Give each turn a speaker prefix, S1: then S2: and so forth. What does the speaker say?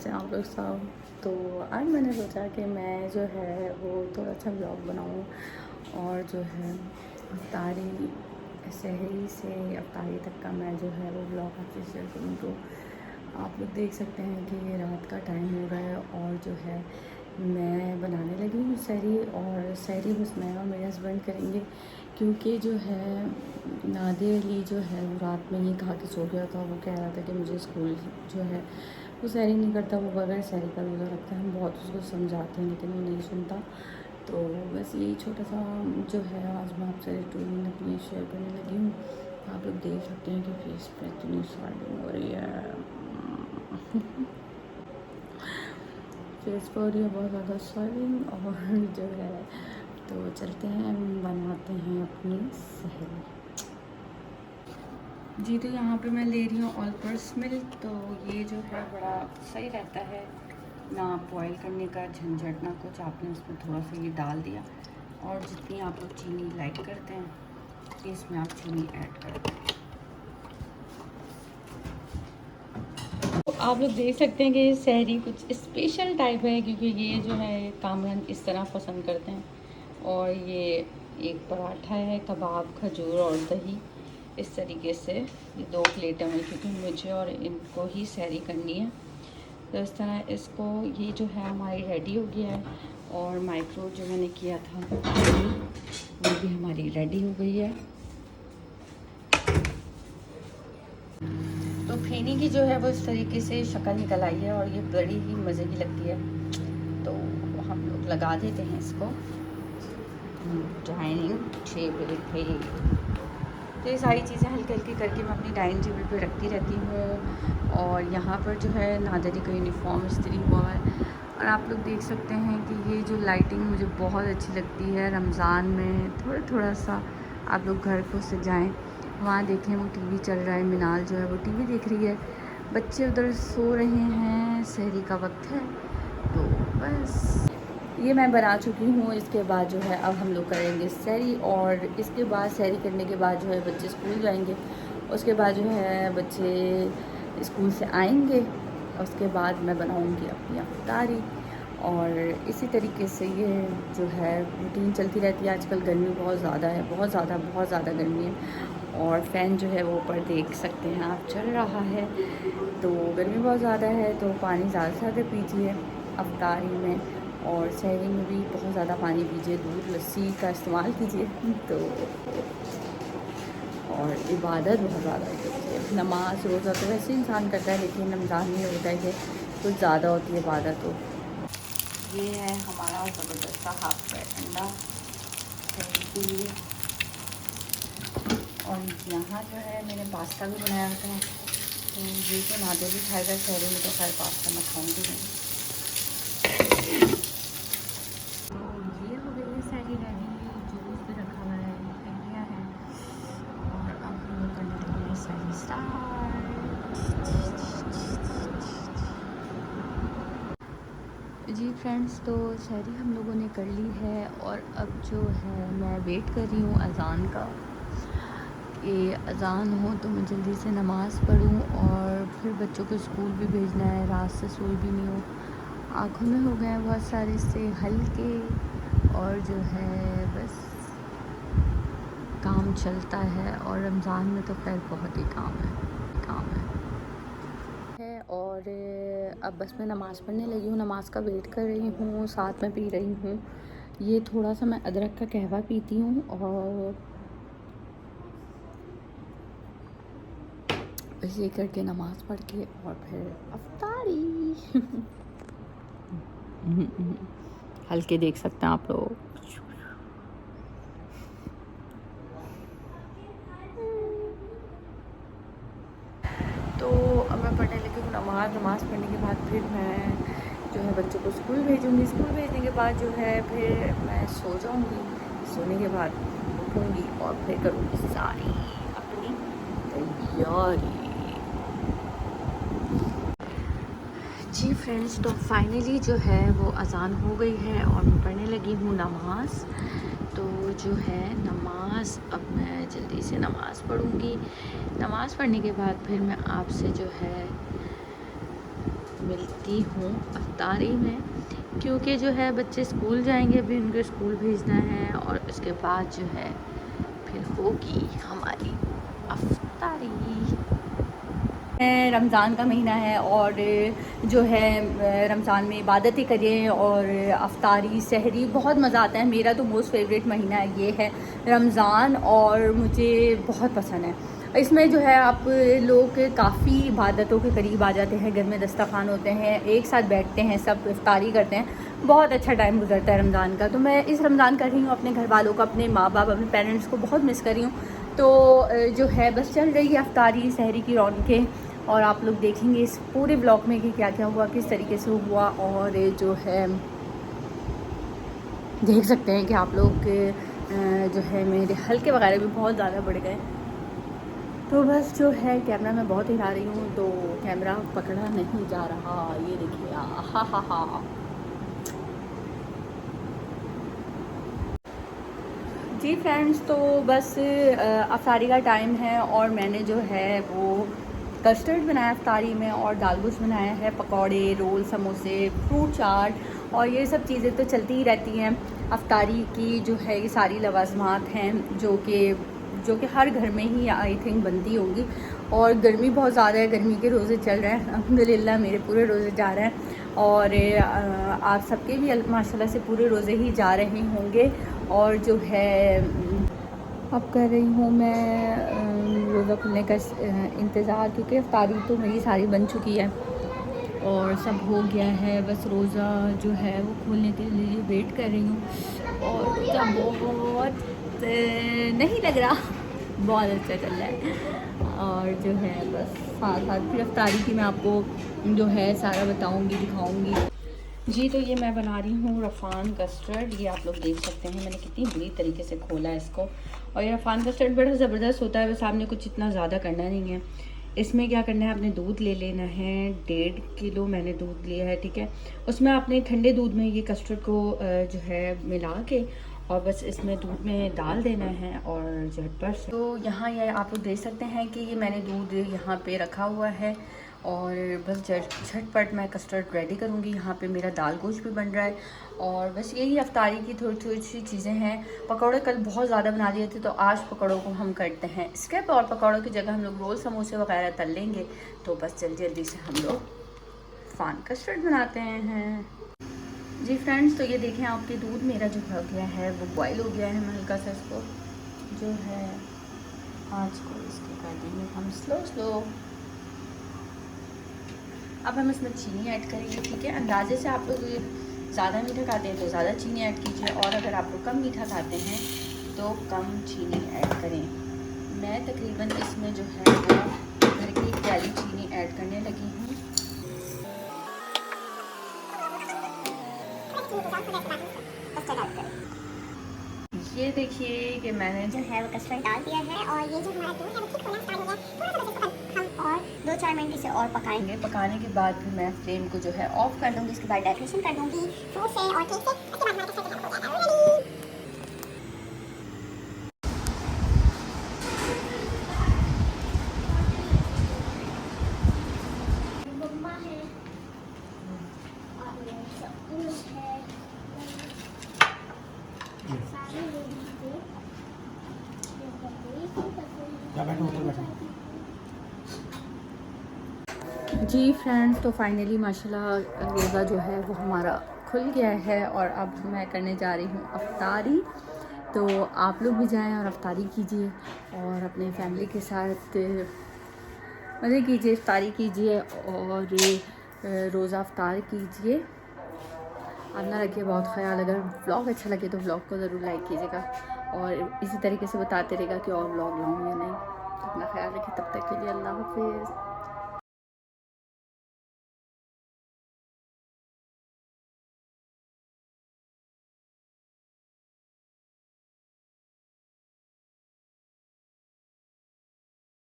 S1: कैसे हैं आप लोग सब। तो आज मैंने सोचा कि मैं जो है वो थोड़ा सा ब्लॉग बनाऊं और जो है अफ्तारी सहरी से अफ्तारी तक का मैं जो है वो ब्लॉग आपसे शेयर करूँ। तो आप लोग देख सकते हैं कि ये रात का टाइम हो रहा है और जो है मैं बनाने लगी हूँ सहरी। और सहरी बस मैं और मेरे हस्बैंड करेंगे, क्योंकि जो है नादिर अली जो है वो रात में ही खा के सो गया था। वो कह रहा था कि मुझे स्कूल जो है वो सहरी नहीं करता, वो बगैर सहरी का रोज़ा रखता है। हम बहुत उसको समझाते हैं लेकिन वो नहीं सुनता। तो बस यही छोटा सा जो है आज मैं आपसे रूटीन अपनी शेयर करने लगी हूँ। आप लोग देख सकते हैं कि फेस पे इतनी स्वेलिंग हो रही है फेस पर हो रही है बहुत ज़्यादा स्वेलिंग। और जो है तो चलते हैं बनाते हैं अपनी सहरी। जी तो यहाँ पे मैं ले रही हूँ ऑल पर्पस मिल्क। तो ये जो है बड़ा सही रहता है, ना बॉयल करने का झंझट ना कुछ। आपने उसमें थोड़ा सा ये डाल दिया और जितनी आप लोग चीनी लाइक करते हैं इसमें आप चीनी ऐड कर दें। तो आप लोग देख सकते हैं कि ये सहरी कुछ स्पेशल टाइप है, क्योंकि ये जो है कामरान इस तरह पसंद करते हैं। और ये एक पराठा है, कबाब, खजूर और दही, इस तरीके से ये 2 प्लेटें हैं, क्योंकि मुझे और इनको ही सहरी करनी है। तो इस तरह इसको ये जो है हमारी रेडी हो गया है। और माइक्रो जो मैंने किया था वो भी हमारी रेडी हो गई है। तो फेनी की जो है वो इस तरीके से शक्ल निकल आई है और ये बड़ी ही मज़े की लगती है। तो हम लोग लगा देते हैं इसको डाइनिंग टेबल पे। तो ये सारी चीज़ें हल्की हल्की करके मैं अपनी डाइनिंग टेबल पे रखती रहती हूँ। और यहाँ पर जो है नादरी का यूनिफॉर्म इस्त्री हुआ है। और आप लोग देख सकते हैं कि ये जो लाइटिंग मुझे बहुत अच्छी लगती है रमज़ान में। थोड़ा सा आप लोग घर को सजाएं। वहाँ देखें वो टीवी चल रहा है, मिनाल जो है वो टीवी देख रही है, बच्चे उधर सो रहे हैं, सहरी का वक्त है। तो बस ये मैं बना चुकी हूँ। इसके बाद जो है अब हम लोग करेंगे सहरी। और इसके बाद सहरी करने के बाद जो है बच्चे स्कूल जाएंगे। उसके बाद जो है बच्चे स्कूल से आएंगे, उसके बाद मैं बनाऊँगी अपनी अफ्तारी। और इसी तरीके से ये जो है रूटीन चलती रहती है। आजकल गर्मी बहुत ज़्यादा है, बहुत ज़्यादा गर्मी है। और फ़ैन जो है वो ऊपर देख सकते हैं आप चल रहा है। तो गर्मी बहुत ज़्यादा है, तो पानी ज़्यादा से ज़्यादा पीजिए अफ्तारी में। और सहरी में भी बहुत ज़्यादा पानी पीजिए, दूध लस्सी का इस्तेमाल कीजिए। तो और इबादत बहुत ज़्यादा कीजिए। नमाज रोज़ा तो वैसे इंसान करता है, लेकिन रमज़ान में होता है कि कुछ ज़्यादा होती है इबादत। तो ये है हमारा ज़बरदस्त सा हाफ फ्राइड अंडा सहरी के लिए। और यहाँ जो है मैंने पास्ता भी बनाया था। तो ये तो नादिर भी खाएगा सहरी में, तो खैर पास्ता मैं खाऊंगी नहीं। तो ये हो गई है सहरी रेडी, जूस भी रखा हुआ है, भिंडियाँ हैं। और अब हम लोग करने लगे हैं सहरी जी फ्रेंड्स। तो सहरी हम लोगों ने कर ली है और अब जो है मैं वेट कर रही हूँ अज़ान का, कि अज़ान हो तो मैं जल्दी से नमाज़ पढ़ूँ और फिर बच्चों को स्कूल भी भेजना है। रात से सोई भी नहीं हूँ, आँखों में हो गए हैं बहुत सारे से हल्के। और जो है बस काम चलता है। और रमज़ान में तो खैर बहुत ही काम है। और अब बस मैं नमाज़ पढ़ने लगी हूँ, नमाज का वेट कर रही हूँ, साथ में पी रही हूँ। ये थोड़ा सा मैं अदरक का कहवा पीती हूँ। और बस ये करके नमाज़ पढ़ के और फिर अफ्तारी हल्के देख सकते हैं आप लोग। तो अब मैं पढ़ने लगी हूँ नमाज़ पढ़ने के बाद फिर मैं जो है बच्चों को स्कूल भेजूँगी। स्कूल भेजने के बाद जो है फिर मैं सो जाऊँगी। सोने के बाद उठूँगी और फिर करूँगी सारी अपनी तैयारी। जी फ्रेंड्स, तो फाइनली जो है वो अज़ान हो गई है और मैं पढ़ने लगी हूँ नमाज़। तो जो है नमाज़ अब मैं जल्दी से नमाज़ पढ़ूँगी। नमाज़ पढ़ने के बाद फिर मैं आपसे जो है मिलती हूँ अफ्तारी में, क्योंकि जो है बच्चे स्कूल जाएंगे, अभी उनको स्कूल भेजना है और उसके बाद जो है फिर होगी हमारी अफ्तारी। रमज़ान का महीना है और जो है रमज़ान में इबादतें करें और अफ्तारी सहरी बहुत मज़ा आता है। मेरा तो मोस्ट फेवरेट महीना ये है रमज़ान और मुझे बहुत पसंद है। इसमें जो है आप लोग काफ़ी इबादतों के करीब आ जाते हैं, घर में दस्तरखान होते हैं, एक साथ बैठते हैं, सब इफ्तारी करते हैं, बहुत अच्छा टाइम गुजरता है रमज़ान का। तो मैं इस रमज़ान कर रही हूँ अपने घर वालों को, अपने माँ बाप, अपने पेरेंट्स को बहुत मिस कर रही हूँ। तो जो है बस चल रही है अफ्तारी सहरी की रौनकें और आप लोग देखेंगे इस पूरे ब्लॉग में कि क्या क्या हुआ, किस तरीके से हुआ। और जो है देख सकते हैं कि आप लोग जो है मेरे हल्के वगैरह भी बहुत ज़्यादा बढ़ गए। तो बस जो है कैमरा मैं बहुत हिला रही हूँ तो कैमरा पकड़ा नहीं जा रहा। ये देखिए, हा हा हा। जी फ्रेंड्स, तो बस अफ्तारी का टाइम है और मैंने जो है वो कस्टर्ड बनाया अफ्तारी में और दालगोश बनाया है, पकौड़े, रोल, समोसे, फ्रूट चाट और ये सब चीज़ें तो चलती ही रहती हैं। अफ्तारी की जो है ये सारी लवाज़मात हैं जो कि हर घर में ही आई थिंक बनती होंगी। और गर्मी बहुत ज़्यादा है, गर्मी के रोज़े चल रहे हैं, अल्हम्दुलिल्लाह मेरे पूरे रोज़े जा रहे हैं और आप सबके भी माशाल्लाह से पूरे रोज़े ही जा रहे होंगे। और जो है अब कर रही हूँ मैं रोज़ा खुलने का इंतज़ार, क्योंकि अफ्तारी तो मेरी सारी बन चुकी है और सब हो गया है। बस रोज़ा जो है वो खोलने के लिए वेट कर रही हूँ और रोज़ा बहुत नहीं लग रहा, बहुत अच्छा चल रहा है। और जो है बस साथ साथ फिर अफ्तारी की मैं आपको जो है सारा बताऊँगी, दिखाऊँगी। जी, तो ये मैं बना रही हूँ रफ़ान कस्टर्ड। ये आप लोग देख सकते हैं मैंने कितनी बुरी तरीके से खोला है इसको। और ये रफ़ान कस्टर्ड बड़ा ज़बरदस्त होता है, बस आपने कुछ इतना ज़्यादा करना नहीं है। इसमें क्या करना है, आपने दूध ले लेना है, 1.5 किलो मैंने दूध लिया है, ठीक है। उसमें आपने ठंडे दूध में ये कस्टर्ड को जो है मिला के और बस इसमें दूध में डाल देना है और झटपट से। तो यहाँ ये आप लोग देख सकते हैं कि ये मैंने दूध यहाँ पे रखा हुआ है और बस झटपट मैं कस्टर्ड रेडी करूँगी। यहाँ पे मेरा दाल गोश्त भी बन रहा है और बस यही अफ्तारी की थोड़ी थोड़ी सी चीज़ें हैं। पकौड़े कल बहुत ज़्यादा बना दिए थे तो आज पकौड़ों को हम करते हैं स्किप और पकौड़ों की जगह हम लोग रोल, समोसे वगैरह तल लेंगे। तो बस जल्दी जल्दी से हम लोग फ़ान कस्टर्ड बनाते हैं। जी फ्रेंड्स, तो ये देखें आपके दूध मेरा जो हो गया है वो बॉयल हो गया है। मैं हल्का सा इसको जो है आँच को इसके कर देंगे हम स्लो। अब हम इसमें चीनी ऐड करेंगे, ठीक है। अंदाजे से आप लोग ज़्यादा मीठा खाते हैं तो ज़्यादा चीनी ऐड कीजिए और अगर आप लोग कम मीठा खाते हैं तो कम चीनी ऐड करें। मैं तकरीबन इसमें जो है वो घर की 1 प्याली चीनी ऐड करने लगी हूँ। ये देखिए कि मैंने जो है वो कस्टर्ड डाल दिया है और ये जो हमारा दूध है वो ठीक होना स्टार्ट हो गया है। थोड़ा सा हम और 2-4 मिनट इसे और पकाएंगे। पकाने के बाद फिर मैं फ्लेम को जो है ऑफ कर दूँगी। इसके बाद डेकोरेशन कर दूँगी फ्रूट से और केक से। उसके बाद हमारा कस्टर्ड हो जाएगा रेडी। जी फ्रेंड्स, तो फाइनली माशाल्लाह रोज़ा जो है वो हमारा खुल गया है और अब मैं करने जा रही हूँ अफ्तारी। तो आप लोग भी जाएं और अफ्तारी कीजिए और अपने फैमिली के साथ मज़े कीजिए, इफ्तारी कीजिए और रोज़ा अफ्तार कीजिए। अपना रखिए बहुत ख्याल। अगर व्लॉग अच्छा लगे तो व्लॉग को ज़रूर लाइक कीजिएगा और इसी तरीके से बताते रहेगा कि और व्लॉग लाऊँ या नहीं। अपना ख्याल रखिए, तब तक के लिए अल्लाह हाफ़िज़।